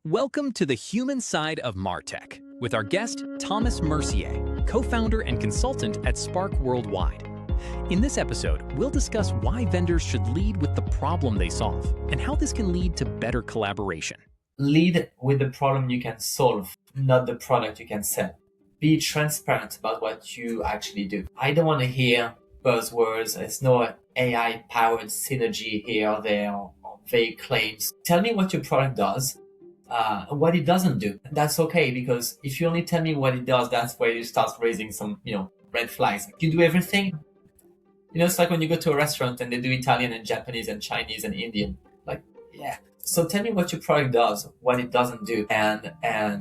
Welcome to the human side of MarTech with our guest, Thomas Mercier, co-founder and consultant at Spark Worldwide. In this episode, we'll discuss why vendors should lead with the problem they solve and how this can lead to better collaboration. Lead with the problem you can solve, not the product you can sell. Be transparent about what you actually do. I don't want to hear buzzwords. There's no AI-powered synergy here or there or vague claims. Tell me what your product does. What it doesn't do. That's okay, because if you only tell me what it does, that's where you start raising some, red flags. You do everything. It's like when you go to a restaurant and they do Italian and Japanese and Chinese and Indian. Yeah. So tell me what your product does, what it doesn't do, and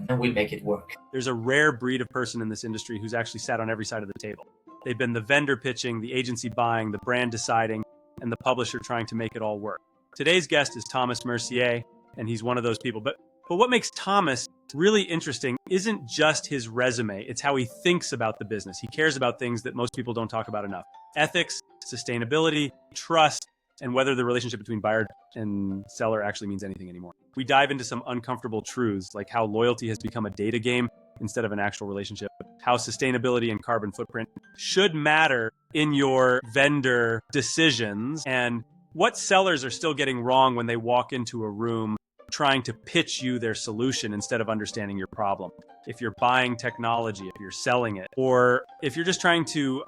we'll make it work. There's a rare breed of person in this industry who's actually sat on every side of the table. They've been the vendor pitching, the agency buying, the brand deciding, and the publisher trying to make it all work. Today's guest is Thomas Mercier, and he's one of those people. But what makes Thomas really interesting isn't just his resume, it's how he thinks about the business. He cares about things that most people don't talk about enough. Ethics, sustainability, trust, and whether the relationship between buyer and seller actually means anything anymore. We dive into some uncomfortable truths, like how loyalty has become a data game instead of an actual relationship, how sustainability and carbon footprint should matter in your vendor decisions, and what sellers are still getting wrong when they walk into a room trying to pitch you their solution instead of understanding your problem. If you're buying technology, if you're selling it, or if you're just trying to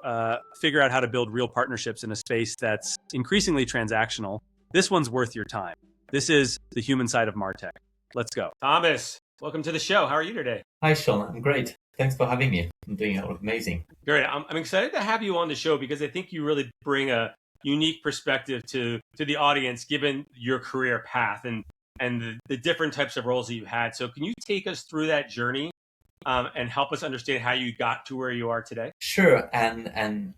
figure out how to build real partnerships in a space that's increasingly transactional, this one's worth your time. This is the human side of MarTech. Let's go. Thomas, welcome to the show. How are you today? Hi, Sean. I'm great. Thanks for having me. I'm doing amazing. Great. I'm excited to have you on the show because I think you really bring a unique perspective to the audience, given your career path and the different types of roles that you had. So can you take us through that journey and help us understand how you got to where you are today? Sure. And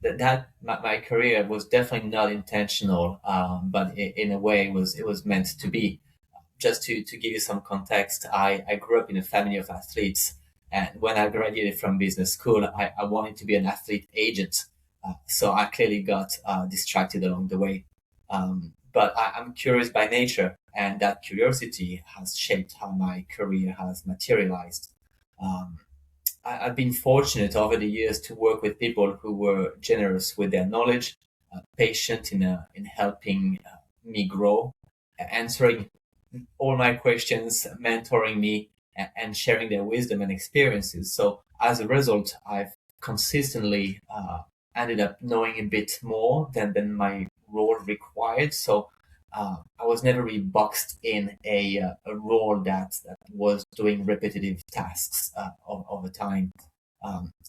that my career was definitely not intentional, but in a way it was meant to be. Just to give you some context, I grew up in a family of athletes. And when I graduated from business school, I wanted to be an athlete agent. So I clearly got distracted along the way. But I'm curious by nature, and that curiosity has shaped how my career has materialized. I've been fortunate over the years to work with people who were generous with their knowledge, patient in helping me grow, answering all my questions, mentoring me, and sharing their wisdom and experiences. So as a result, I've consistently ended up knowing a bit more than my role required. So I was never really boxed in a role that was doing repetitive tasks over time.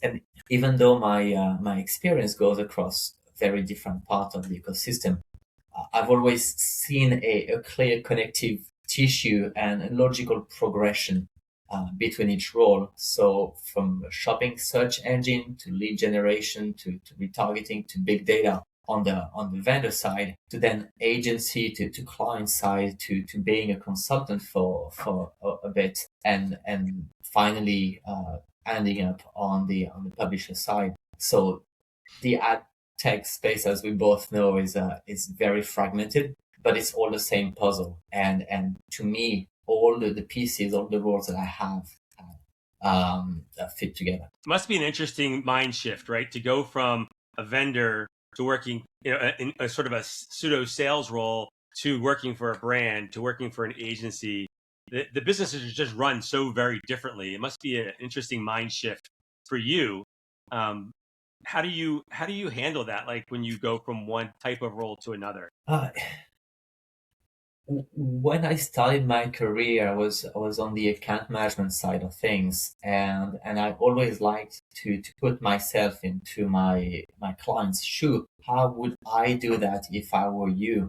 And even though my experience goes across very different parts of the ecosystem, I've always seen a clear connective tissue and a logical progression between each role. So from shopping search engine to lead generation to retargeting to big data on the vendor side, to then agency to client side to being a consultant for a bit, and finally ending up on the publisher side. So the ad tech space, as we both know, is very fragmented, but it's all the same puzzle. And to me, all the pieces, all the roles that I have fit together. It must be an interesting mind shift, right? To go from a vendor to working, in a sort of a pseudo sales role, to working for a brand, to working for an agency. The businesses just run so very differently. It must be an interesting mind shift for you. How do you handle that? Like when you go from one type of role to another? When I started my career, I was on the account management side of things, and I always liked to put myself into my client's shoe. How would I do that if I were you?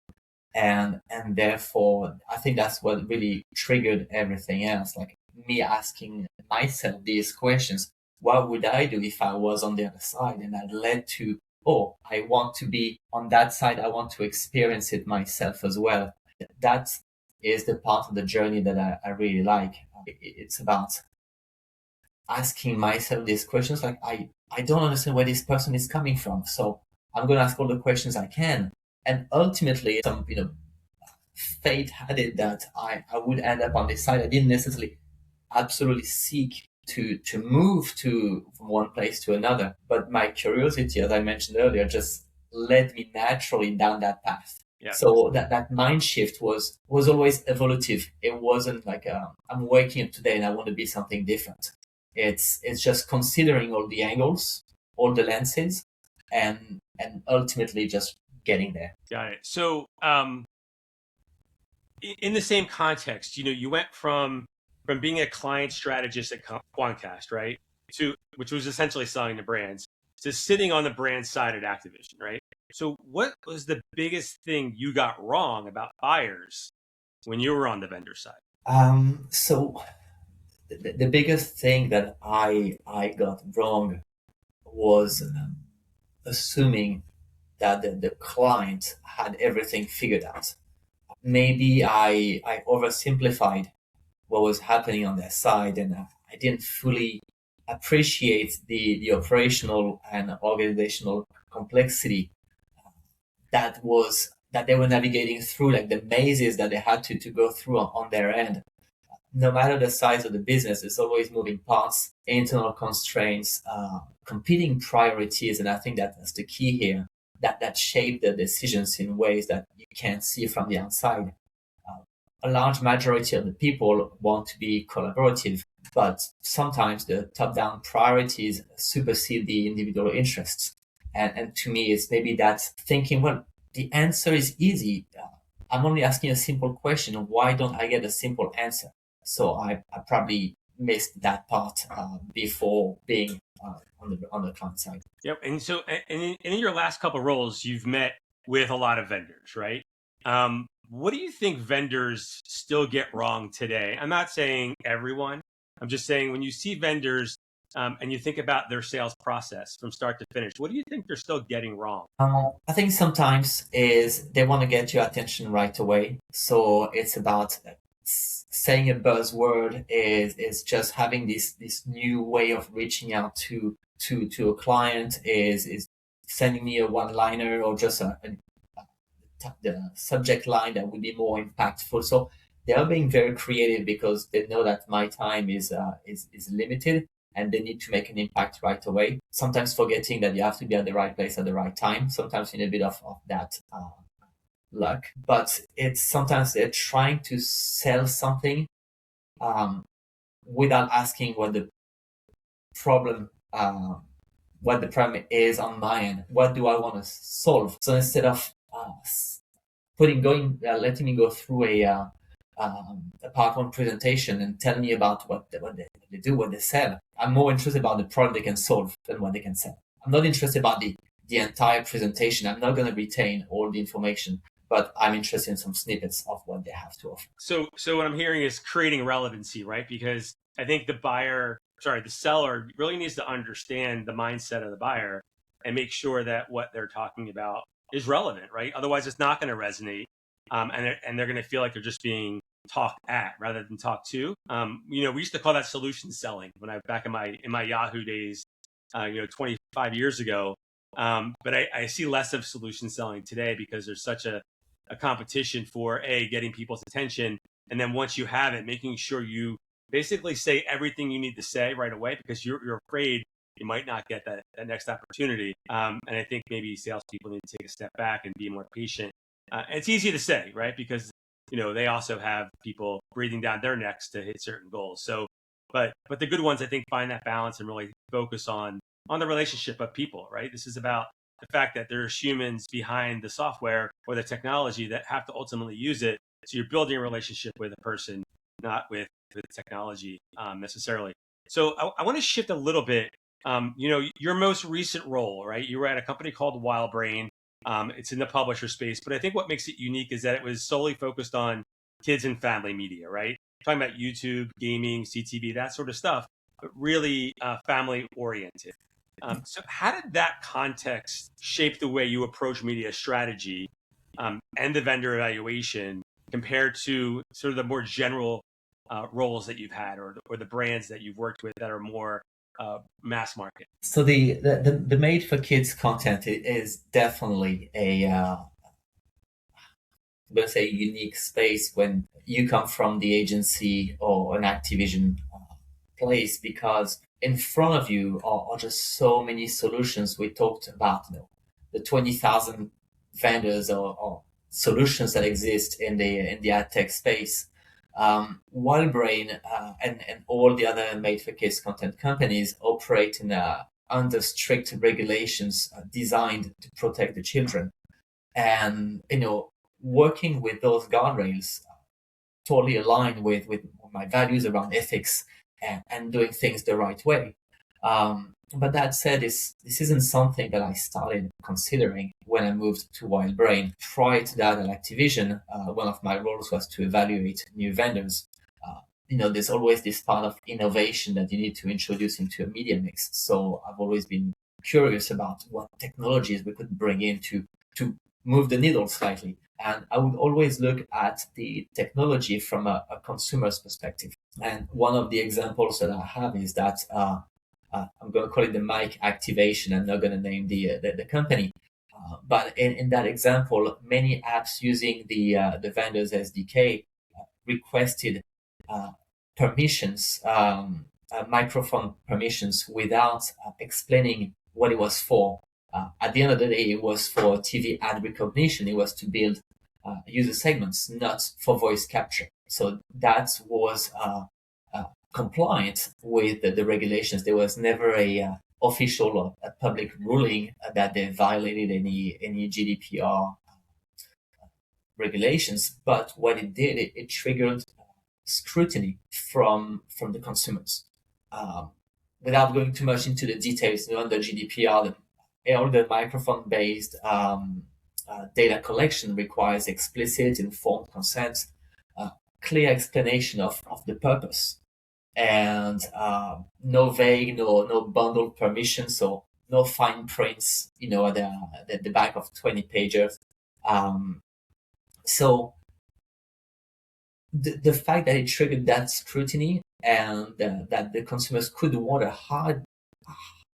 And therefore, I think that's what really triggered everything else. Like me asking myself these questions: what would I do if I was on the other side? And that led to, I want to be on that side. I want to experience it myself as well. That is the part of the journey that I really like. It's about asking myself these questions. Like, I don't understand where this person is coming from. So I'm going to ask all the questions I can. And ultimately, some, fate had it that I would end up on this side. I didn't necessarily absolutely seek to move from one place to another, but my curiosity, as I mentioned earlier, just led me naturally down that path. Yeah. So that mind shift was always evolutive. It wasn't like I'm waking up today and I want to be something different. It's just considering all the angles, all the lenses, and ultimately just getting there. Got it. So in the same context, you went from being a client strategist at Quantcast, right, to which was essentially selling to brands, to sitting on the brand side at Activision, right? So what was the biggest thing you got wrong about buyers when you were on the vendor side? So the biggest thing that I got wrong was assuming that the client had everything figured out. Maybe I oversimplified what was happening on their side, and I didn't fully appreciate the operational and organizational complexity that they were navigating through, like the mazes that they had to go through on their end. No matter the size of the business, there's always moving parts, internal constraints, competing priorities, and I think that's the key here. That shape the decisions in ways that you can't see from the outside. A large majority of the people want to be collaborative, but sometimes the top-down priorities supersede the individual interests. And to me, it's maybe that thinking, well, the answer is easy. I'm only asking a simple question. Why don't I get a simple answer? So I probably missed that part before being on the client side. Yep. And so, and in your last couple of roles, you've met with a lot of vendors, right? What do you think vendors still get wrong today? I'm not saying everyone. I'm just saying when you see vendors and you think about their sales process from start to finish, what do you think they're still getting wrong? I think sometimes is they want to get your attention right away. So it's about saying a buzzword is just having this new way of reaching out to a client is sending me a one-liner or just the subject line that would be more impactful. So they are being very creative because they know that my time is limited and they need to make an impact right away. Sometimes forgetting that you have to be at the right place at the right time. Sometimes in a bit of that luck, but it's sometimes they're trying to sell something without asking what the problem is on my end. What do I want to solve? So instead of letting me go through a PowerPoint presentation and tell me about what they do, what they sell, I'm more interested about the problem they can solve than what they can sell. I'm not interested about the entire presentation. I'm not going to retain all the information, but I'm interested in some snippets of what they have to offer. So what I'm hearing is creating relevancy, right? Because I think the seller really needs to understand the mindset of the buyer and make sure that what they're talking about is relevant, right? Otherwise, it's not going to resonate, and they're going to feel like they're just being talked at rather than talked to. We used to call that solution selling when back in my Yahoo days, 25 years ago. But I see less of solution selling today because there's such a competition for getting people's attention, and then once you have it, making sure you basically say everything you need to say right away because you're afraid you might not get that next opportunity. And I think maybe salespeople need to take a step back and be more patient. And it's easy to say, right? Because they also have people breathing down their necks to hit certain goals. So, but the good ones, I think, find that balance and really focus on the relationship of people, right? This is about the fact that there's humans behind the software or the technology that have to ultimately use it. So you're building a relationship with a person, not with technology necessarily. So I want to shift a little bit. Your most recent role, right? You were at a company called WildBrain. It's in the publisher space, but I think what makes it unique is that it was solely focused on kids and family media, right? Talking about YouTube, gaming, CTV, that sort of stuff, but really family oriented. So how did that context shape the way you approach media strategy and the vendor evaluation compared to sort of the more general roles that you've had or the brands that you've worked with that are more mass market? So the made for kids content is definitely let's say, unique space when you come from the agency or an Activision place, because in front of you are just so many solutions. We talked about, the 20,000 vendors or solutions that exist in the ad tech space. WildBrain and all the other made-for-kids content companies operate under strict regulations designed to protect the children. And, working with those guardrails totally aligned with my values around ethics and doing things the right way. But that said, this isn't something that I started considering when I moved to WildBrain. Prior to that, at Activision, one of my roles was to evaluate new vendors. There's always this part of innovation that you need to introduce into a media mix. So I've always been curious about what technologies we could bring in to move the needle slightly. And I would always look at the technology from a consumer's perspective. And one of the examples that I have is that I'm going to call it the mic activation. I'm not going to name the company. But in that example, many apps using the vendor's SDK requested permissions, microphone permissions, without explaining what it was for. At the end of the day, it was for TV ad recognition. It was to build user segments, not for voice capture. So that was compliant with the regulations. There was never a official or a public ruling that they violated any GDPR regulations. But what it did, it triggered scrutiny from the consumers. Without going too much into the details, under GDPR, all the microphone-based data collection requires explicit, informed consent, clear explanation of the purpose, and no vague, no bundled permission, so no fine prints, at the back of 20 pages. So the fact that it triggered that scrutiny and that the consumers could wonder,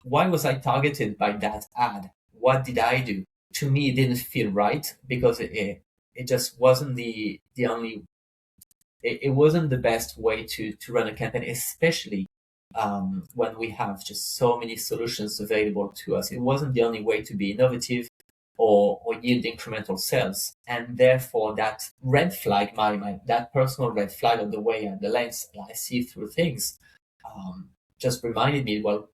why was I targeted by that ad? What did I do? To me, it didn't feel right, because it just wasn't the only. It wasn't the best way to run a campaign, especially when we have just so many solutions available to us. It wasn't the only way to be innovative or yield incremental sales. And therefore, that red flag, that personal red flag of the way, the lens I see through things, just reminded me, well,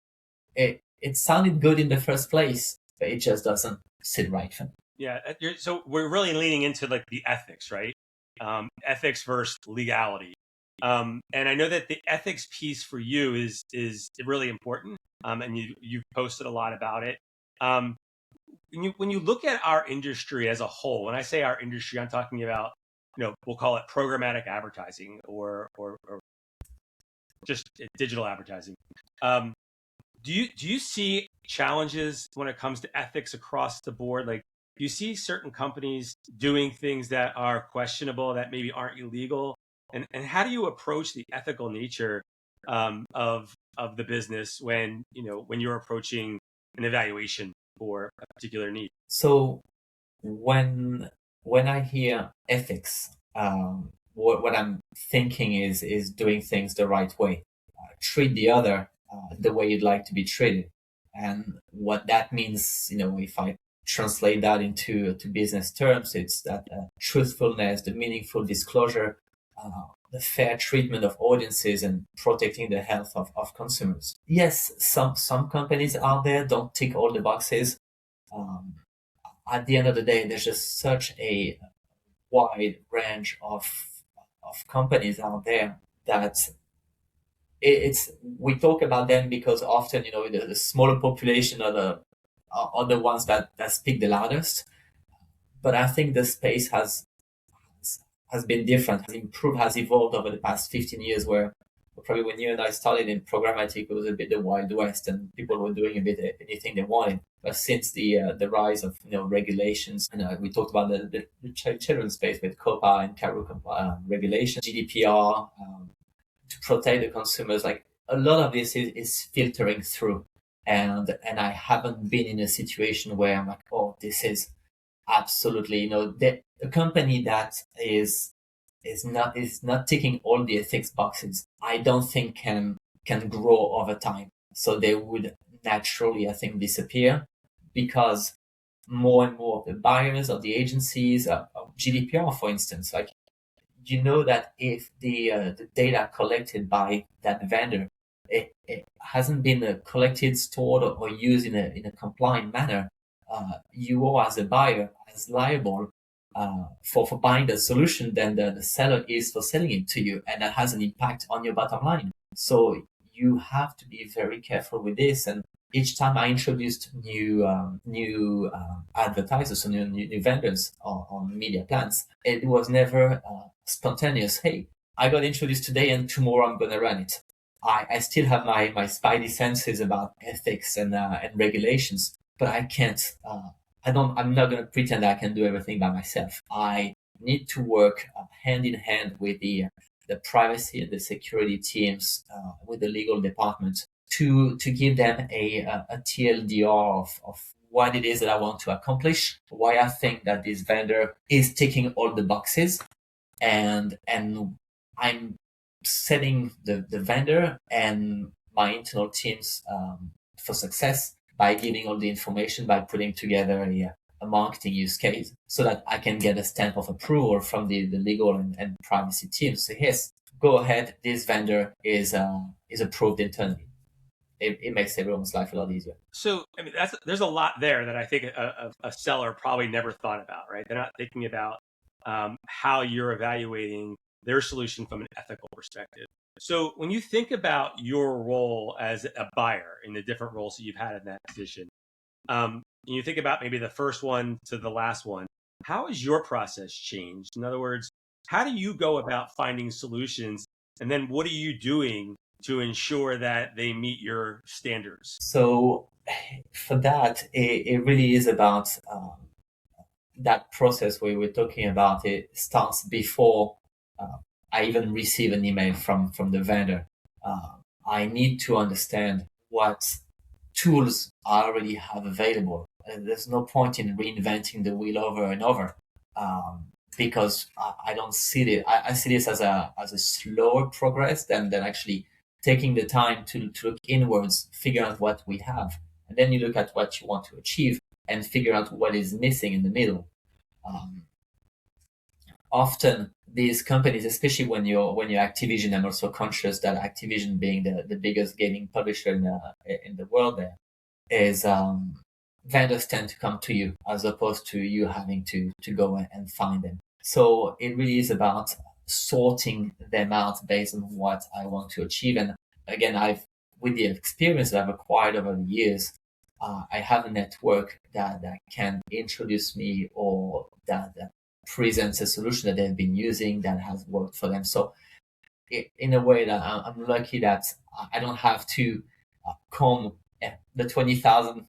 it sounded good in the first place, but it just doesn't sit right for me. Yeah. So we're really leaning into like the ethics, right? Ethics versus legality. And I know that the ethics piece for you is really important. And you've posted a lot about it. When you look at our industry as a whole, when I say our industry, I'm talking about, we'll call it programmatic advertising or just digital advertising. Do you see challenges when it comes to ethics across the board? Like, do you see certain companies doing things that are questionable, that maybe aren't illegal? And how do you approach the ethical nature of the business when you're approaching an evaluation for a particular need? So when I hear ethics, what I'm thinking is doing things the right way. Treat the other the way you'd like to be treated. And what that means, if I translate that into business terms, it's that truthfulness, the meaningful disclosure, the fair treatment of audiences, and protecting the health of consumers. Yes, some companies out there don't tick all the boxes. At the end of the day, there's just such a wide range of companies out there that we talk about them because often, the smaller population are the ones that speak the loudest. But I think the space has been different, has improved, has evolved over the past 15 years, where probably when you and I started in programmatic, it was a bit the Wild West and people were doing a bit anything they wanted. But since the rise of regulations, and we talked about the children's space with COPA and CARU regulation, GDPR, to protect the consumers, like a lot of this is filtering through. And I haven't been in a situation where I'm like, oh, this is absolutely, a company that is not ticking all the ethics boxes, I don't think can grow over time. So they would naturally, I think, disappear, because more and more of the buyers of the agencies, of GDPR, for instance, like, you know that if the data collected by that vendor, it hasn't been collected, stored, or used in a compliant manner, you are, as a buyer, as liable for buying the solution than the seller is for selling it to you, and that has an impact on your bottom line. So you have to be very careful with this. And each time I introduced new advertisers, so new vendors on media plans, it was never spontaneous. Hey, I got introduced today, and tomorrow I'm going to run it. I still have my spidey senses about ethics and regulations, but I can't. I'm not going to pretend I can do everything by myself. I need to work hand in hand with the privacy and the security teams, with the legal department, to give them a TLDR of what it is that I want to accomplish, why I think that this vendor is ticking all the boxes, and I'm setting the vendor and my internal teams for success by giving all the information, by putting together a marketing use case, so that I can get a stamp of approval from the legal and privacy teams. So yes, go ahead, this vendor is approved internally. It makes everyone's life a lot easier. So, I mean, there's a lot there that I think a seller probably never thought about, right? They're not thinking about how you're evaluating their solution from an ethical perspective. So when you think about your role as a buyer in the different roles that you've had in that position, you think about maybe the first one to the last one, how has your process changed? In other words, how do you go about finding solutions? And then what are you doing to ensure that they meet your standards? So for that, it really is about that process where we're talking about. It starts before I even receive an email from the vendor. I need to understand what tools I already have available. There's no point in reinventing the wheel over and over, because I don't see it. I see this as a slower progress than actually taking the time to look inwards, figure out what we have, and then you look at what you want to achieve and figure out what is missing in the middle. Often these companies, especially when you're Activision, I'm also conscious that Activision, being the biggest gaming publisher in the world, there is vendors tend to come to you as opposed to you having to go and find them. So it really is about sorting them out based on what I want to achieve. And again, with the experience that I've acquired over the years, I have a network that can introduce me, or that presents a solution that they've been using that has worked for them. So in a way, that I'm lucky that I don't have to comb the 20,000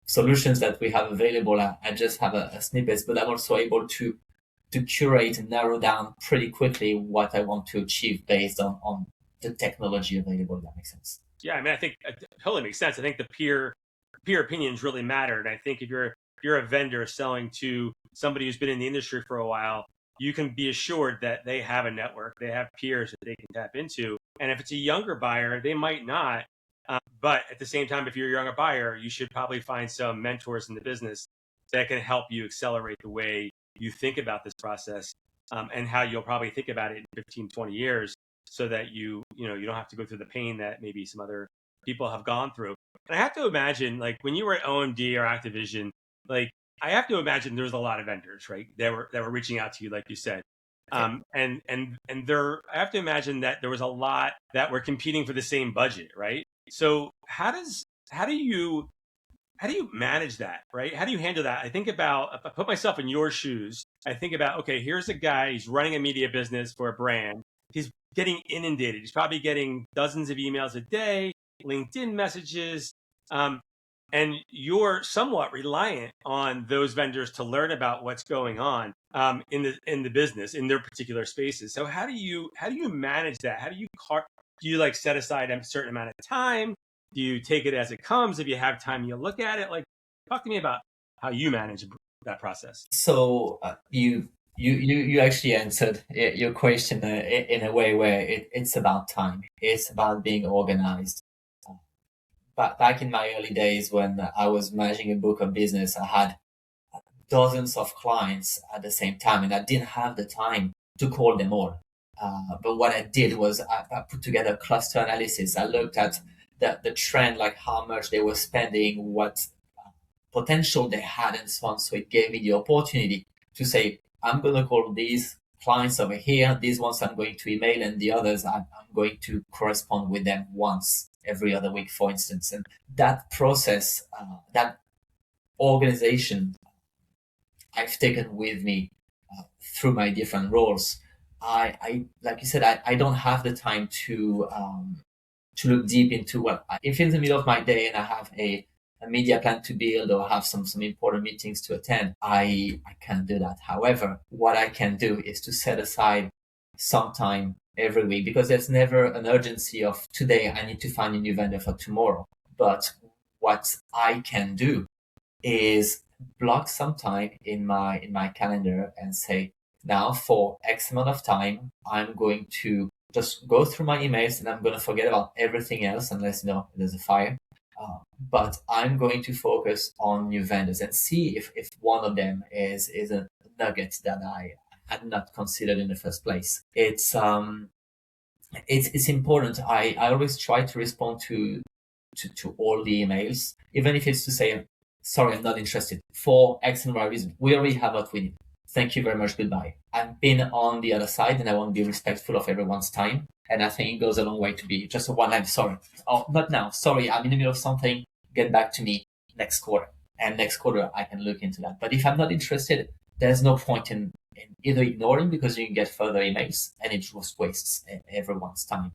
solutions that we have available. I just have a snippet, but I'm also able to curate and narrow down pretty quickly what I want to achieve based on the technology available. If that makes sense. Yeah, I mean, I think it totally makes sense. I think the peer opinions really matter. And I think if you're a vendor selling to somebody who's been in the industry for a while, you can be assured that they have a network, they have peers that they can tap into. And if it's a younger buyer, they might not. But at the same time, if you're a younger buyer, you should probably find some mentors in the business that can help you accelerate the way you think about this process, and how you'll probably think about it in 15, 20 years, so that you don't have to go through the pain that maybe some other people have gone through. And I have to imagine, like, when you were at OMD or Activision, like, I have to imagine there's a lot of vendors, right, that were reaching out to you, like you said. And I have to imagine that there was a lot that were competing for the same budget, right? So how do you manage that, right? How do you handle that? I think about, if I put myself in your shoes, I think about, okay, here's a guy, he's running a media business for a brand. He's getting inundated. He's probably getting dozens of emails a day, LinkedIn messages, and you're somewhat reliant on those vendors to learn about what's going on in the business, in their particular spaces. So how do you manage that? How do you like set aside a certain amount of time? Do you take it as it comes? If you have time, you look at it. Like, talk to me about how you manage that process? So you actually answered your question in a way where it's about time. It's about being organized. But back in my early days when I was managing a book of business, I had dozens of clients at the same time, and I didn't have the time to call them all. But what I did was I put together a cluster analysis. I looked at the trend, like how much they were spending, what potential they had, and so on. So it gave me the opportunity to say, I'm going to call these clients over here. These ones I'm going to email, and the others I'm going to correspond with them once every other week, for instance. And that process, that organization, I've taken with me through my different roles. I like you said, I don't have the time to look deep into what if in the middle of my day and I have a media plan to build or have some important meetings to attend. I can't do that. However, what I can do is to set aside some time every week, because there's never an urgency of today I need to find a new vendor for tomorrow. But what I can do is block some time in my calendar and say, now for X amount of time, I'm going to just go through my emails and I'm going to forget about everything else unless, there's a fire. But I'm going to focus on new vendors and see if one of them is a nugget that I had not considered in the first place. It's important. I always try to respond to all the emails, even if it's to say, sorry, I'm not interested for X and Y reason. We already have what we need. Thank you very much. Goodbye. I've been on the other side and I want to be respectful of everyone's time. And I think it goes a long way to be just a one line, sorry. Oh, not now. Sorry, I'm in the middle of something. Get back to me next quarter. And next quarter, I can look into that. But if I'm not interested, there's no point in either ignoring, because you can get further emails and it just wastes everyone's time.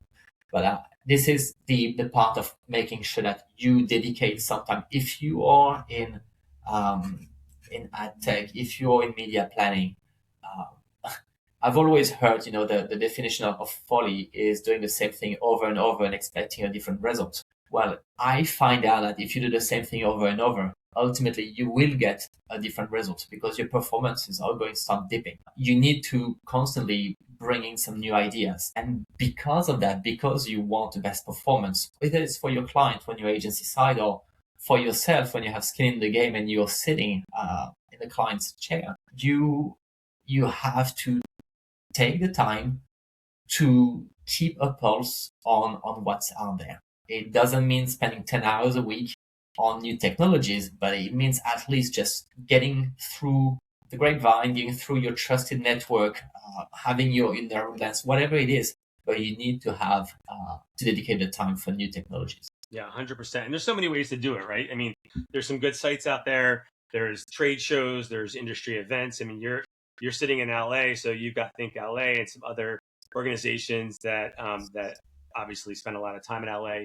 But this is the part of making sure that you dedicate some time. If you are in ad tech, if you're in media planning, I've always heard, the definition of folly is doing the same thing over and over and expecting a different result. Well, I find out that if you do the same thing over and over, ultimately you will get a different result because your performances are going to start dipping. You need to constantly bring in some new ideas. And because of that, because you want the best performance, whether it's for your client on your agency side or for yourself when you have skin in the game and you're sitting in the client's chair, you have to take the time to keep a pulse on what's out there. It doesn't mean spending 10 hours a week on new technologies, but it means at least just getting through the grapevine, getting through your trusted network, having your inner lens, whatever it is, but you need to have to dedicate the time for new technologies. Yeah, 100%. And there's so many ways to do it, right? I mean, there's some good sites out there. There's trade shows, there's industry events. I mean, you're sitting in LA, so you've got Think LA and some other organizations that obviously spend a lot of time in LA,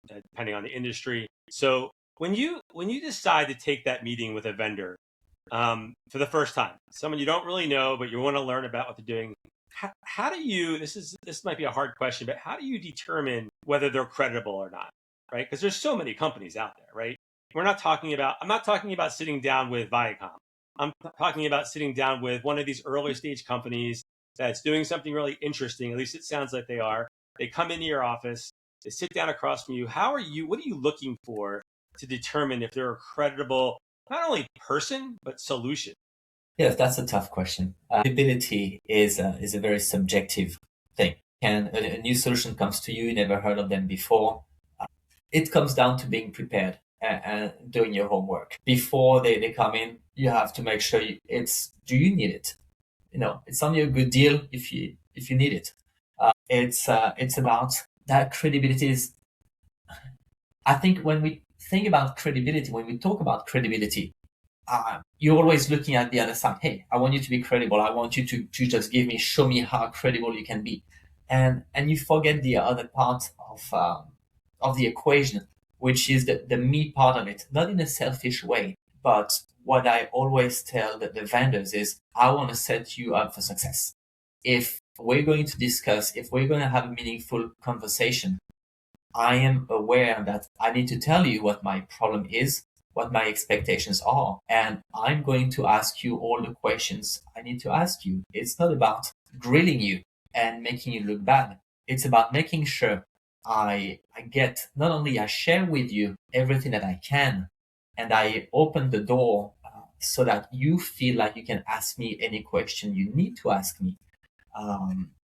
depending on the industry. So when you decide to take that meeting with a vendor for the first time, someone you don't really know but you want to learn about what they're doing, how do you? This might be a hard question, but how do you determine whether they're credible or not? Right? Because there's so many companies out there, right? I'm not talking about sitting down with Viacom. I'm talking about sitting down with one of these early stage companies that's doing something really interesting. At least it sounds like they are. They come into your office, they sit down across from you. What are you looking for to determine if they're a credible, not only person, but solution? Yes, that's a tough question. Credibility is a very subjective thing. And a new solution comes to you, you never heard of them before. It comes down to being prepared and doing your homework. Before they come in, you have to make sure do you need it? It's only a good deal if you need it. It's about that credibility. I think when we think about credibility, when we talk about credibility, you're always looking at the other side. Hey, I want you to be credible. I want you to just show me how credible you can be. And you forget the other part of the equation, which is the me part of it, not in a selfish way, but what I always tell the vendors is, I want to set you up for success. If we're going to have a meaningful conversation, I am aware that I need to tell you what my problem is, what my expectations are. And I'm going to ask you all the questions I need to ask you. It's not about grilling you and making you look bad. It's about making sure I get, not only I share with you everything that I can, and I open the door so that you feel like you can ask me any question you need to ask me,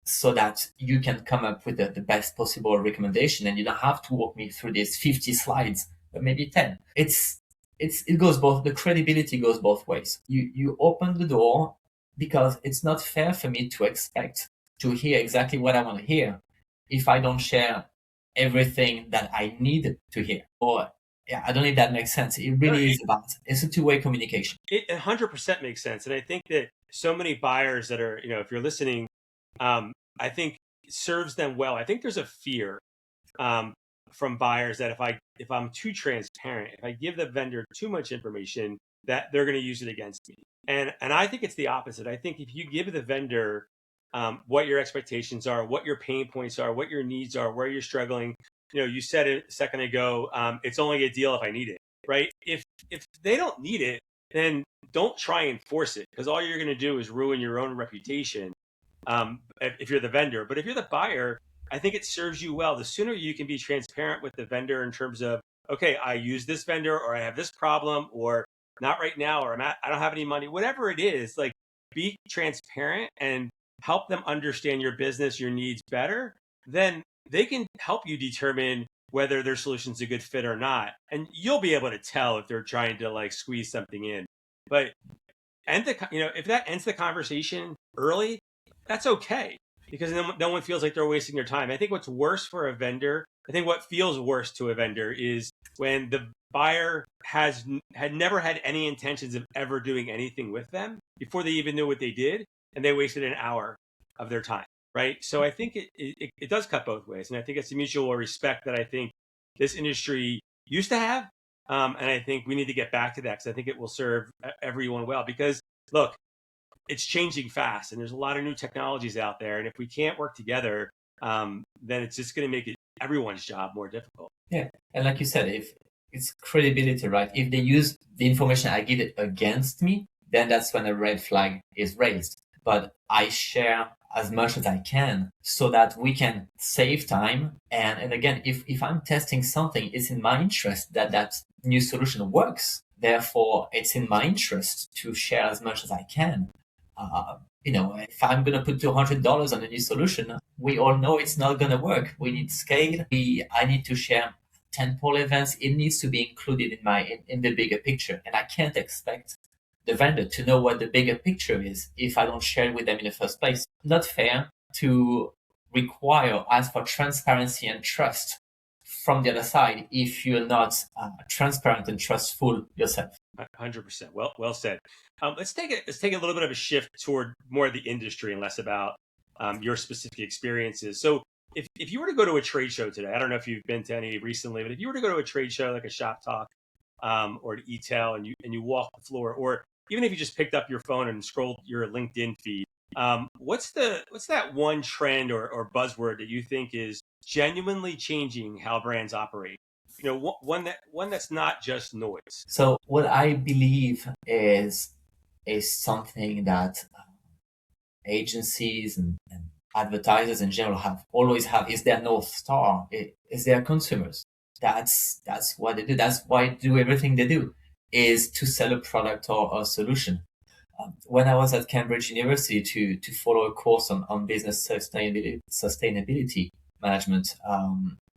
so that you can come up with the best possible recommendation, and you don't have to walk me through these 50 slides, but maybe 10. It goes both, the credibility goes both ways. You open the door because it's not fair for me to expect to hear exactly what I want to hear if I don't share everything that I need to hear. Or yeah, I don't know if that makes sense. It really is about, it's a two-way communication. It 100% makes sense. And I think that so many buyers that are, if you're listening, I think it serves them well. I think there's a fear from buyers that if I'm too transparent, if I give the vendor too much information, that they're going to use it against me. And I think it's the opposite. I think if you give the vendor what your expectations are, what your pain points are, what your needs are, where you're struggling. You said it a second ago, it's only a deal if I need it, right? If they don't need it, then don't try and force it, because all you're going to do is ruin your own reputation if you're the vendor. But if you're the buyer, I think it serves you well. The sooner you can be transparent with the vendor in terms of, okay, I use this vendor, or I have this problem, or not right now, or I don't have any money, whatever it is, like, be transparent and help them understand your business, your needs better, then they can help you determine whether their solution's a good fit or not. And you'll be able to tell if they're trying to like squeeze something in. But if that ends the conversation early, that's okay, because no one feels like they're wasting their time. I think what's worse for a vendor, I think what feels worse to a vendor is when the buyer had never had any intentions of ever doing anything with them before they even knew what they did, and they wasted an hour of their time, right? So I think it does cut both ways. And I think it's a mutual respect that I think this industry used to have. And I think we need to get back to that, because I think it will serve everyone well. Because look, it's changing fast, and there's a lot of new technologies out there. And if we can't work together, then it's just going to make everyone's job more difficult. Yeah. And like you said, if it's credibility, right? If they use the information I give it against me, then that's when a red flag is raised. But I share as much as I can so that we can save time. And again, if I'm testing something, it's in my interest that new solution works. Therefore, it's in my interest to share as much as I can. If I'm going to put $200 on a new solution, we all know it's not going to work. We need scale. I need to share tentpole events. It needs to be included in the bigger picture. And I can't expect the vendor to know what the bigger picture is if I don't share it with them in the first place. Not fair to ask for transparency and trust from the other side if you're not transparent and trustful yourself. 100%. Well said. Let's take a little bit of a shift toward more of the industry and less about your specific experiences. So if you were to go to a trade show today, I don't know if you've been to any recently, but if you were to go to a trade show like a Shop Talk or to eTail, and you walk the floor, or even if you just picked up your phone and scrolled your LinkedIn feed, what's that one trend or buzzword that you think is genuinely changing how brands operate? One that's not just noise. So what I believe is something that agencies and advertisers in general always have is their North Star, is their consumers. That's what they do. That's why they do everything they do, is to sell a product or a solution. When I was at Cambridge University to follow a course on business sustainability management,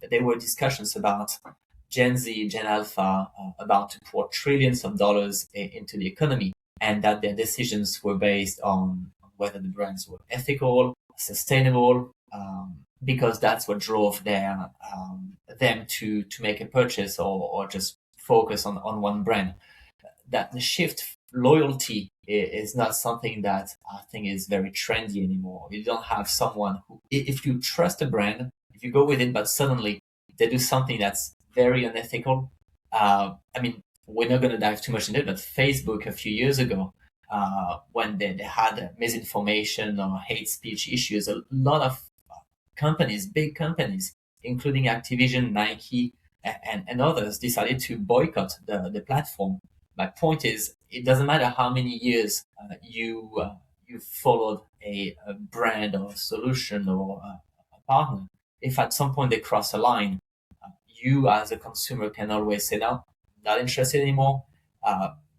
there were discussions about Gen Z, Gen Alpha, about to pour trillions of dollars into the economy, and that their decisions were based on whether the brands were ethical, sustainable, because that's what drove them to make a purchase or just focus on one brand. That the shift, loyalty, is not something that I think is very trendy anymore. You don't have someone who, if you trust a brand, if you go with it, but suddenly they do something that's very unethical. We're not going to dive too much into it, but Facebook a few years ago, when they had misinformation or hate speech issues, a lot of companies, big companies, including Activision, Nike, and others decided to boycott the platform. My point is, it doesn't matter how many years you followed a brand or a solution or a partner. If at some point they cross a line, you as a consumer can always say, no, not interested anymore.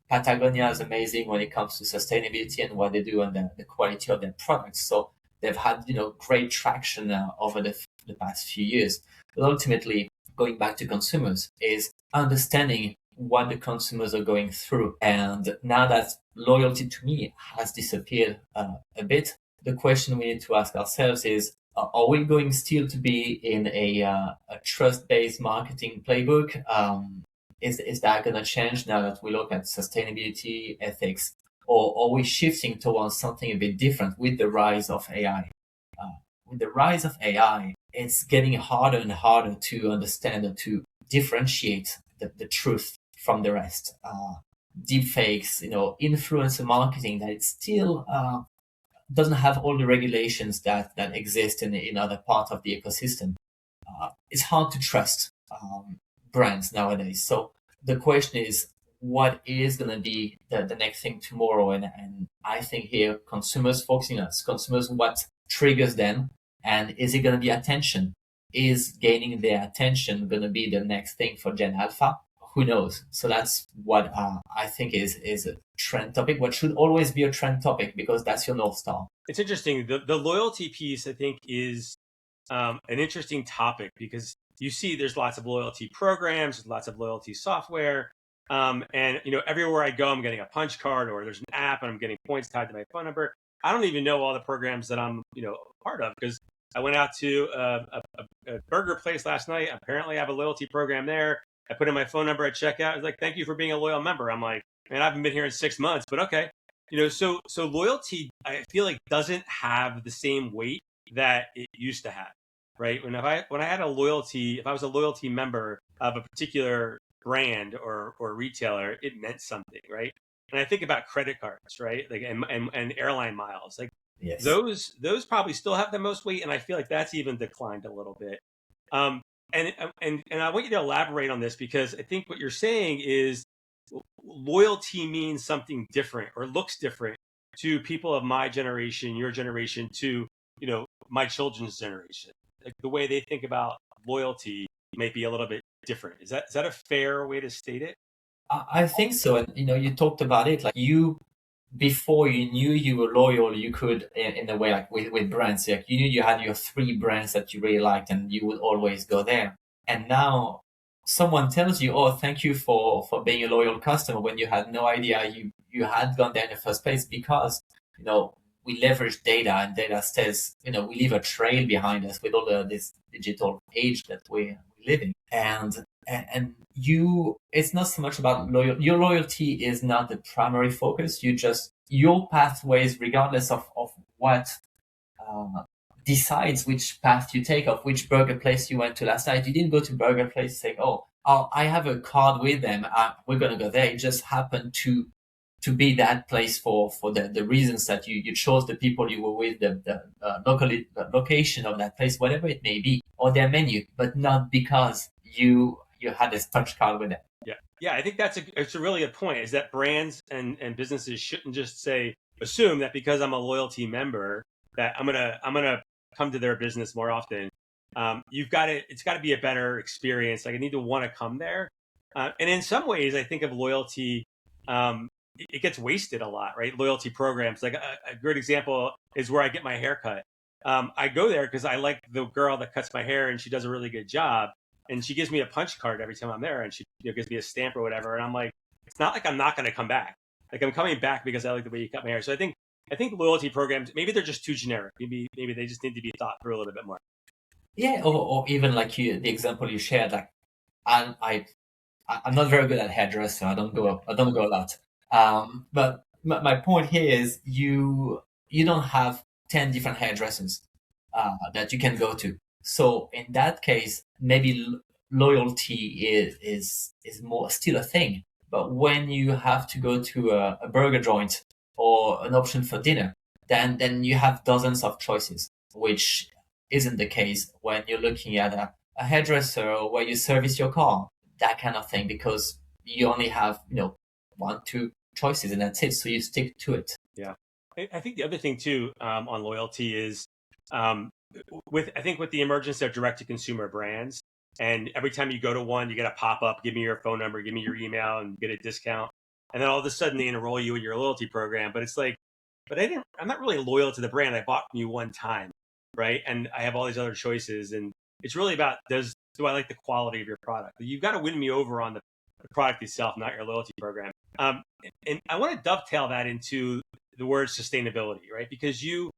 Patagonia is amazing when it comes to sustainability and what they do and the quality of their products. So they've had great traction over the past few years. But ultimately, going back to consumers is understanding what the consumers are going through. And now that loyalty to me has disappeared a bit, the question we need to ask ourselves is, are we going still to be in a trust-based marketing playbook? Is that going to change now that we look at sustainability, ethics, or are we shifting towards something a bit different with the rise of AI? With the rise of AI, it's getting harder and harder to understand and to differentiate the truth from the rest. Deepfakes, influencer marketing, that it still doesn't have all the regulations that exist in other parts of the ecosystem. It's hard to trust brands nowadays. So the question is, what is going to be the next thing tomorrow? And I think here, consumers focusing on us, consumers, what triggers them, and is it going to be attention? Is gaining their attention going to be the next thing for Gen Alpha? Who knows? So that's what I think is a trend topic, what should always be a trend topic, because that's your North Star. It's interesting. The loyalty piece, I think, is an interesting topic because you see there's lots of loyalty programs, lots of loyalty software. And everywhere I go, I'm getting a punch card or there's an app and I'm getting points tied to my phone number. I don't even know all the programs that I'm, part of, because I went out to a burger place last night. Apparently I have a loyalty program there. I put in my phone number at checkout. It's like, thank you for being a loyal member. I'm like, man, I haven't been here in 6 months, but okay. So loyalty, I feel like, doesn't have the same weight that it used to have, right? When I had a loyalty, if I was a loyalty member of a particular brand or retailer, it meant something, right? And I think about credit cards, right? Like and airline miles, like Yes. those probably still have the most weight, and I feel like that's even declined a little bit. And I want you to elaborate on this, because I think what you're saying is loyalty means something different or looks different to people of my generation, your generation, to my children's generation. Like the way they think about loyalty might be a little bit different. Is that a fair way to state it? I think so. And you talked about it, like before you knew you were loyal, you could, in a way, like with brands, like you knew you had your 3 brands that you really liked and you would always go there. And now someone tells you, oh, thank you for being a loyal customer, when you had no idea you had gone there in the first place, because we leverage data, and data says we leave a trail behind us with all this digital age that we live in. And it's not so much about your loyalty is not the primary focus. Your pathways, regardless of what decides which path you take, of which burger place you went to last night. You didn't go to burger place saying, oh, I have a card with them, we're going to go there. It just happened to be that place for the reasons that you chose, the people you were with, the location of that place, whatever it may be, or their menu, but not because you had this punch card with them. Yeah. I think it's a really good point, is that brands and businesses shouldn't just assume that because I'm a loyalty member that I'm gonna come to their business more often. It's got to be a better experience. Like, I need to want to come there. And in some ways, I think of loyalty, it gets wasted a lot, right? Loyalty programs. Like a great example is where I get my hair cut. I go there because I like the girl that cuts my hair, and she does a really good job. And she gives me a punch card every time I'm there, and she gives me a stamp or whatever. And I'm like, it's not like I'm not going to come back. Like, I'm coming back because I like the way you cut my hair. So I think loyalty programs, maybe they're just too generic. Maybe they just need to be thought through a little bit more. Yeah, or even like the example you shared. Like, I'm not very good at hairdresser. I don't go a lot. But my point here is you don't have 10 different hairdressers that you can go to. So in that case, maybe loyalty is more still a thing. But when you have to go to a burger joint or an option for dinner, then you have dozens of choices, which isn't the case when you're looking at a hairdresser or where you service your car, that kind of thing, because you only have, 1, 2 choices and that's it. So you stick to it. Yeah. I think the other thing too, on loyalty is, with the emergence of direct to consumer brands, and every time you go to one, you get a pop up, give me your phone number, give me your email, and get a discount. And then all of a sudden they enroll you in your loyalty program. But it's like, I'm not really loyal to the brand. I bought from you one time, right? And I have all these other choices. And it's really about, do I like the quality of your product? You've got to win me over on the product itself, not your loyalty program. And I want to dovetail that into the word sustainability, right? Because you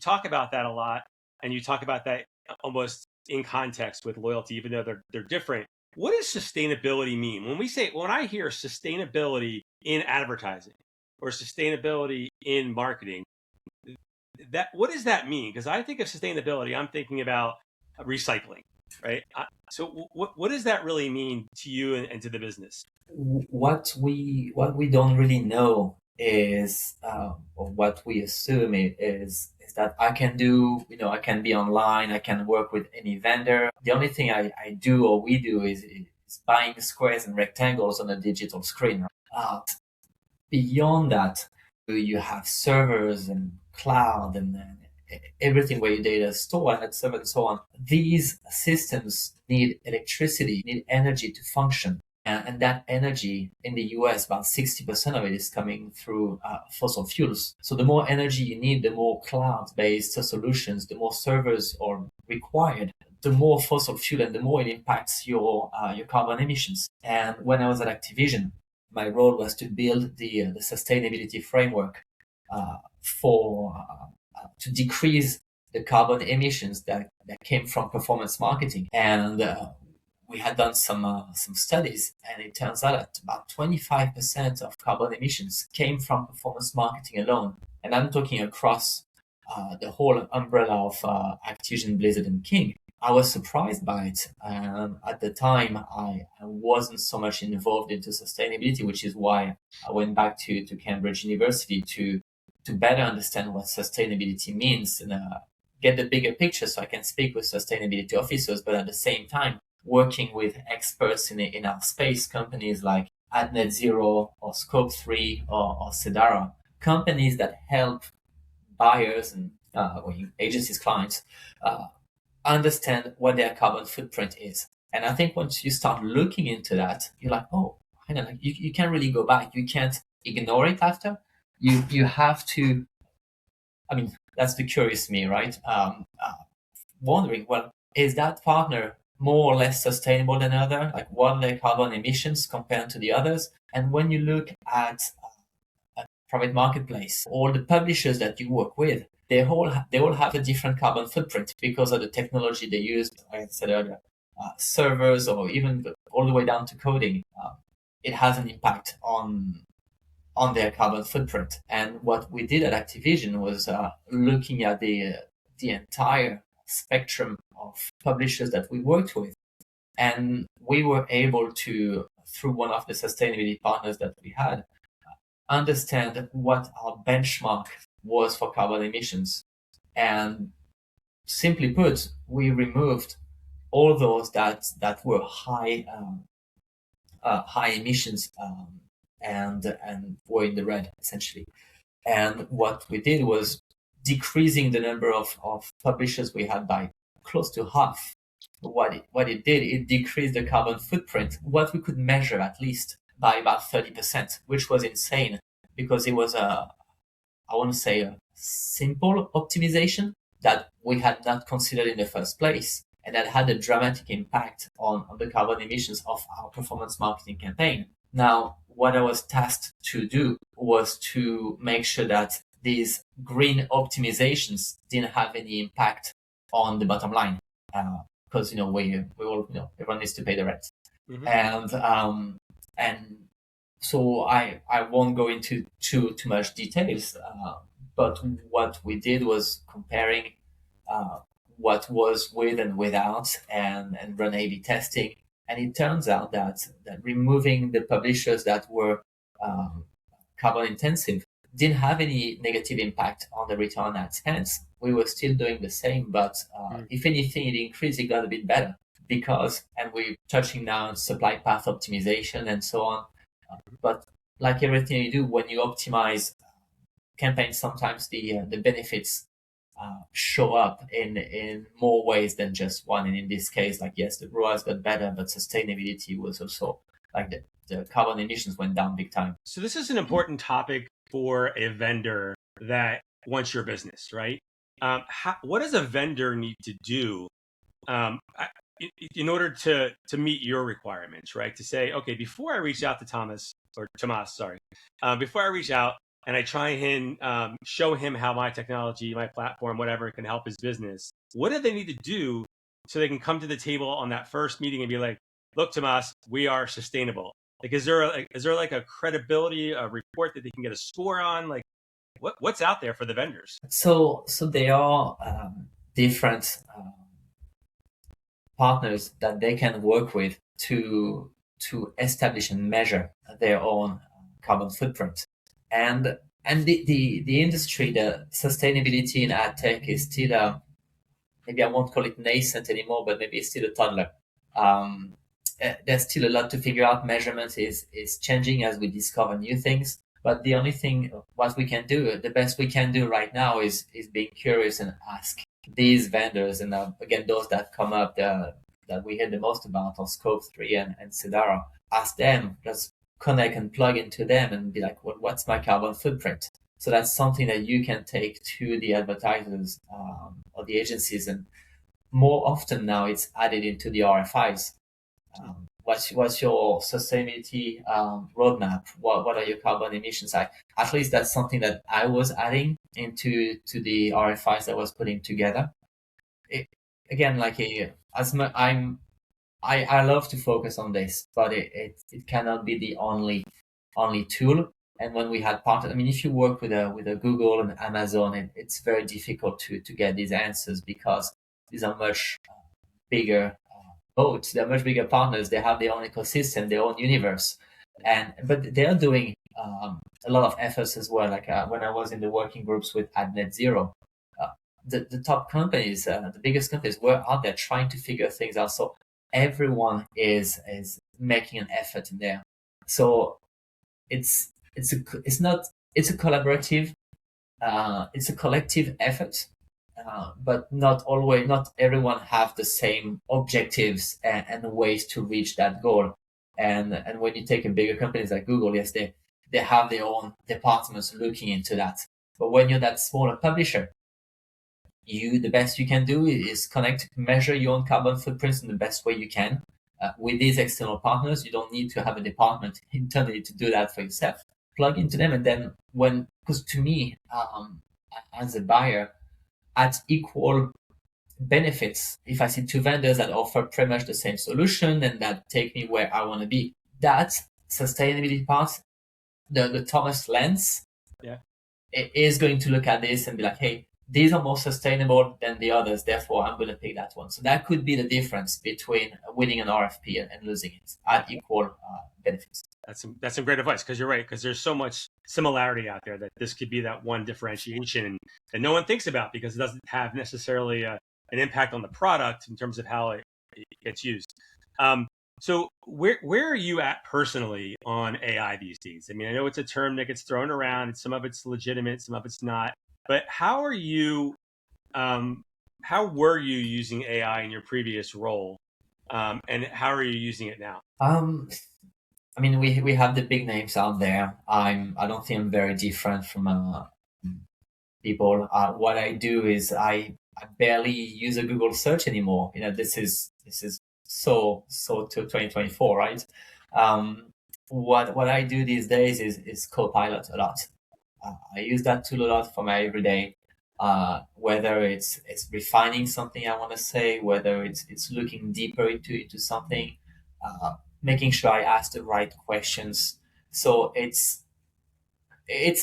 talk about that a lot, and you talk about that almost in context with loyalty, even though they're different. What does sustainability mean? When I hear sustainability in advertising or sustainability in marketing, what does that mean? Because I think of sustainability, I'm thinking about recycling, right? So what does that really mean to you and to the business? What we don't really know is, or what we assume is that I can do, I can be online, I can work with any vendor. The only thing I do or we do is buying squares and rectangles on a digital screen. Beyond that, you have servers and cloud and everything where your data is stored and server and so on. These systems need electricity, need energy to function. And that energy in the US, about 60% of it is coming through fossil fuels. So the more energy you need, the more cloud-based solutions, the more servers are required, the more fossil fuel and the more it impacts your carbon emissions. And when I was at Activision, my role was to build the sustainability framework to decrease the carbon emissions that came from performance marketing. And we had done some studies, and it turns out that about 25% of carbon emissions came from performance marketing alone. And I'm talking across the whole umbrella of Activision, Blizzard, and King. I was surprised by it. At the time, I wasn't so much involved into sustainability, which is why I went back to Cambridge University to better understand what sustainability means and get the bigger picture so I can speak with sustainability officers, but at the same time, working with experts in our space, companies like Net Zero or Scope 3 or Sedara, companies that help buyers and agencies, clients, understand what their carbon footprint is. And I think once you start looking into that, you're like, oh, hang on, you can't really go back. You can't ignore it after. You have to, that's the curious me, right? Wondering, well, is that partner more or less sustainable than other? Like, what are their carbon emissions compared to the others? And when you look at a private marketplace, all the publishers that you work with, they all have a different carbon footprint because of the technology they use. Like I said earlier, servers or even all the way down to coding. It has an impact on their carbon footprint. And what we did at Activision was looking at the entire spectrum of publishers that we worked with. And we were able to, through one of the sustainability partners that we had, understand what our benchmark was for carbon emissions. And simply put, we removed all those that were high emissions and were in the red, essentially. And what we did was decreasing the number of publishers we had by close to half. What it did, it decreased the carbon footprint, what we could measure at least, by about 30%, which was insane because it was a simple optimization that we had not considered in the first place. And that had a dramatic impact on the carbon emissions of our performance marketing campaign. Now, what I was tasked to do was to make sure that these green optimizations didn't have any impact on the bottom line, because we all everyone needs to pay the rent, mm-hmm. And so I won't go into too much details, but what we did was comparing what was with and without, and run A/B testing. And it turns out that removing the publishers that were carbon intensive didn't have any negative impact on the return on ad spends. We were still doing the same, but if anything, it increased, it got a bit better. and we're touching now on supply path optimization and so on. But like everything you do, when you optimize campaigns, sometimes the benefits show up in more ways than just one. And in this case, like, yes, the ROAS got better, but sustainability was also like the carbon emissions went down big time. So this is an important topic for a vendor that wants your business, right? What does a vendor need to do in order to meet your requirements, right? To say, okay, before I reach out to Tomas, before I reach out and I try and show him how my technology, my platform, whatever can help his business, what do they need to do so they can come to the table on that first meeting and be like, look, Tomas, we are sustainable. Like, is there like a credibility, a report that they can get a score on? Like, what's out there for the vendors? So there are different partners that they can work with to establish and measure their own carbon footprint. And the industry, the sustainability in ad tech is still maybe I won't call it nascent anymore, but maybe it's still a toddler. There's still a lot to figure out. Measurement is changing as we discover new things. But the only thing, what we can do, the best we can do right now is being curious and ask these vendors, and again, those that come up that we hear the most about are Scope 3 and Cedara. Ask them, just connect and plug into them and be like, well, what's my carbon footprint? So that's something that you can take to the advertisers or the agencies, and more often now it's added into the RFIs. What's your sustainability roadmap? What are your carbon emissions? At least that's something that I was adding into the RFIs that I was putting together. Again, like I love to focus on this, but it cannot be the only tool. And when we had partners, I mean, if you work with a Google and Amazon, it's very difficult to get these answers because these are much bigger boats. They're much bigger partners. They have their own ecosystem, their own universe, but they are doing a lot of efforts as well. Like when I was in the working groups with AdNet Zero, the top companies, the biggest companies, were out there trying to figure things out. So everyone is making an effort in there. So it's a collaborative, it's a collective effort. But not everyone have the same objectives and ways to reach that goal. And when you take a bigger companies like Google, yes, they have their own departments looking into that. But when you're that smaller publisher, the best you can do is connect, measure your own carbon footprints in the best way you can. With these external partners, you don't need to have a department internally to do that for yourself. Plug into them, and then because to me, as a buyer, at equal benefits, if I see two vendors that offer pretty much the same solution and that take me where I want to be, that sustainability part, the Thomas lens, is going to look at this and be like, hey, these are more sustainable than the others, therefore I'm going to pick that one. So that could be the difference between winning an RFP and losing it at equal benefits. That's some great advice, because you're right, because there's so much similarity out there that this could be that one differentiation that no one thinks about because it doesn't have necessarily an impact on the product in terms of how it gets used. So where are you at personally on AI these days? I mean, I know it's a term that gets thrown around, and some of it's legitimate, some of it's not. But how were you using AI in your previous role, and how are you using it now? I mean, we have the big names out there. I don't think I'm very different from people. What I do is I barely use a Google search anymore. You know, this is so to 2024, right? What I do these days is Copilot a lot. I use that tool a lot for my everyday. Whether it's refining something I want to say, whether it's looking deeper into something. Making sure I ask the right questions. So it's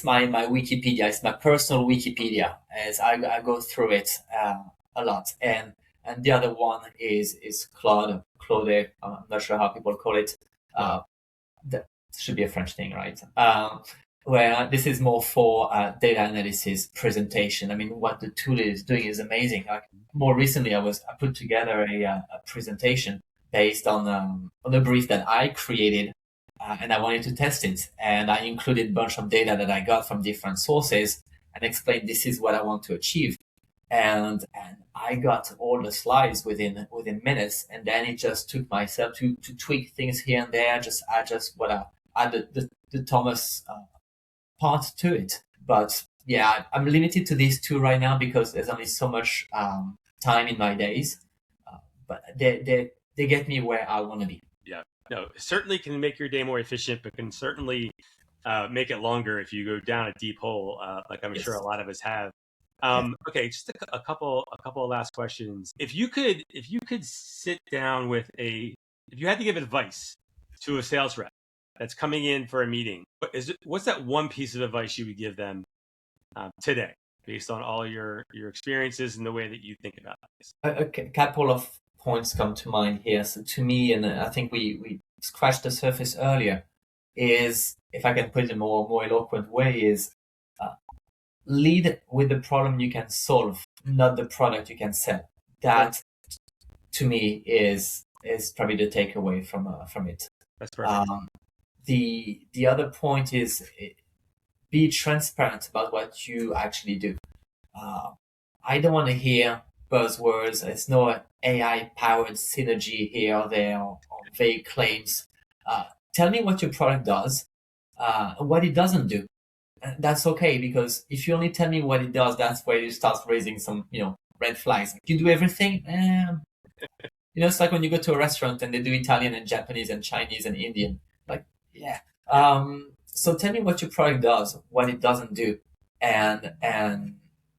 my Wikipedia. It's my personal Wikipedia as I go through it a lot. And the other one is Claude. I'm not sure how people call it. That should be a French thing, right? where this is more for data analysis presentation. I mean, what the tool is doing is amazing. Like more recently, I put together a presentation based on a brief that I created, and I wanted to test it. And I included a bunch of data that I got from different sources and explained this is what I want to achieve. And I got all the slides within minutes, and then it just took myself to tweak things here and there, just adjust what I add the Thomas part to it. But yeah, I'm limited to these two right now because there's only so much time in my days. But they get me where I want to be. Yeah, no, certainly can make your day more efficient, but can certainly make it longer if you go down a deep hole, like I'm sure a lot of us have. Okay, just a couple of last questions. If you could sit down with if you had to give advice to a sales rep that's coming in for a meeting, what's that one piece of advice you would give them today, based on all your experiences and the way that you think about this? A couple of points come to mind here. So to me, and I think we scratched the surface earlier, is, if I can put it in a more eloquent way, is lead with the problem you can solve, not the product you can sell. That, to me, is probably the takeaway from it. That's perfect. The other point is be transparent about what you actually do. I don't want to hear buzzwords. There's no AI-powered synergy here or there, or vague claims. Tell me what your product does, what it doesn't do. That's okay, because if you only tell me what it does, that's where you start raising some, red flags. You do everything. It's like when you go to a restaurant and they do Italian and Japanese and Chinese and Indian. Like, yeah. So tell me what your product does, what it doesn't do, and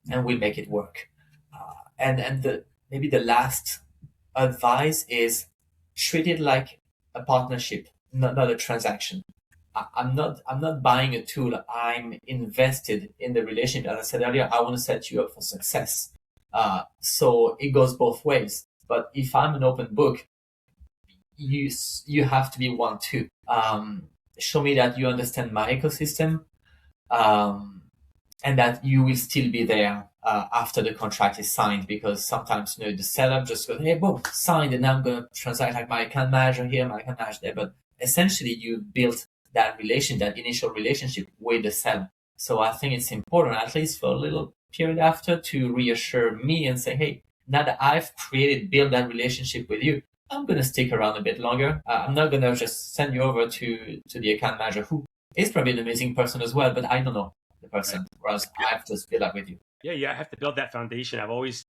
we'll make it work. Maybe the last advice is treat it like a partnership, not a transaction. I'm not buying a tool. I'm invested in the relationship. As I said earlier, I want to set you up for success. So it goes both ways. But if I'm an open book, you have to be one too. Show me that you understand my ecosystem, and that you will still be there after the contract is signed. Because sometimes the seller just goes, "Hey, boom, signed," and I'm going to transact like my account manager here, my account manager there. But essentially, you built that initial relationship with the seller. So I think it's important, at least for a little period after, to reassure me and say, "Hey, now that I've built that relationship with you, I'm going to stick around a bit longer. I'm not going to just send you over to the account manager, who is probably an amazing person as well, but I don't know the person, whereas I've just built up with you." Yeah, I have to build that foundation. I've always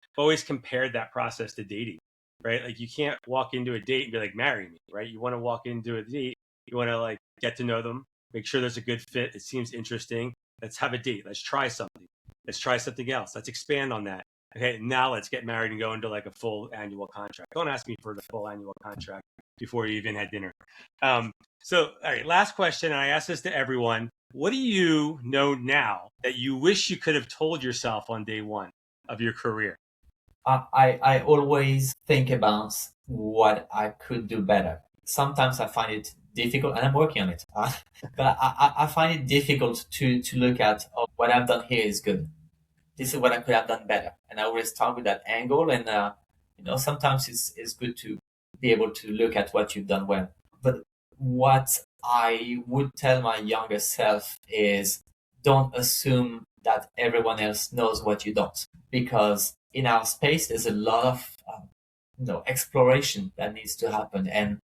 compared that process to dating, right? Like, you can't walk into a date and be like, "Marry me," right? You want to walk into a date, you want to get to know them, make sure there's a good fit. It seems interesting. Let's have a date. Let's try something. Let's try something else. Let's expand on that. Okay, now let's get married and go into a full annual contract. Don't ask me for the full annual contract before you even had dinner. So, all right, last question. And I ask this to everyone. What do you know now that you wish you could have told yourself on day one of your career? I always think about what I could do better. Sometimes I find it difficult, and I'm working on it. But I find it difficult to look at, what I've done here is good. This is what I could have done better. And I always start with that angle. And, sometimes it's good to be able to look at what you've done well. But what I would tell my younger self is, don't assume that everyone else knows what you don't. Because in our space, there's a lot of exploration that needs to happen. And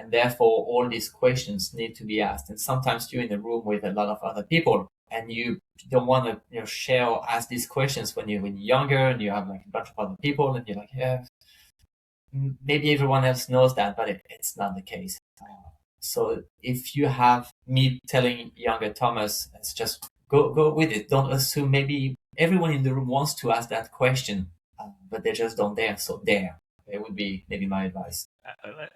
therefore, all these questions need to be asked. And sometimes you're in a room with a lot of other people, and you don't want to share or ask these questions when you're younger and you have a bunch of other people, and you're like, yeah, maybe everyone else knows that, but it's not the case. So if you have me telling younger Thomas, it's just go with it. Don't assume. Maybe everyone in the room wants to ask that question, but they just don't dare. So dare. It would be maybe my advice.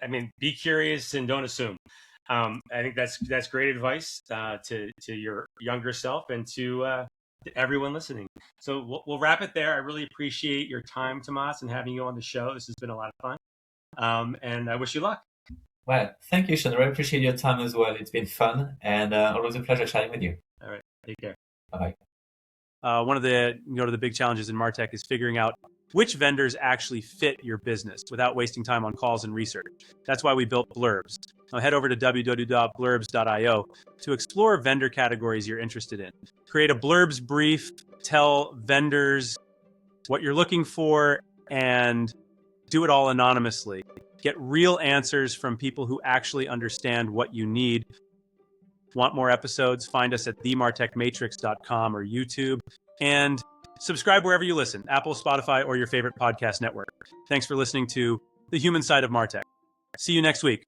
I mean, be curious and don't assume. I think that's great advice to your younger self and to everyone listening. So we'll wrap it there. I really appreciate your time, Tomas, and having you on the show. This has been a lot of fun, and I wish you luck. Well, thank you, Sean. I really appreciate your time as well. It's been fun, and always a pleasure chatting with you. All right. Take care. Bye. One of the big challenges in MarTech is figuring out which vendors actually fit your business without wasting time on calls and research. That's why we built Blurbs. Now head over to www.blurbs.io to explore vendor categories you're interested in. Create a Blurbs brief, tell vendors what you're looking for, and do it all anonymously. Get real answers from people who actually understand what you need. Want more episodes? Find us at themartechmatrix.com or YouTube. And subscribe wherever you listen, Apple, Spotify, or your favorite podcast network. Thanks for listening to The Human Side of MarTech. See you next week.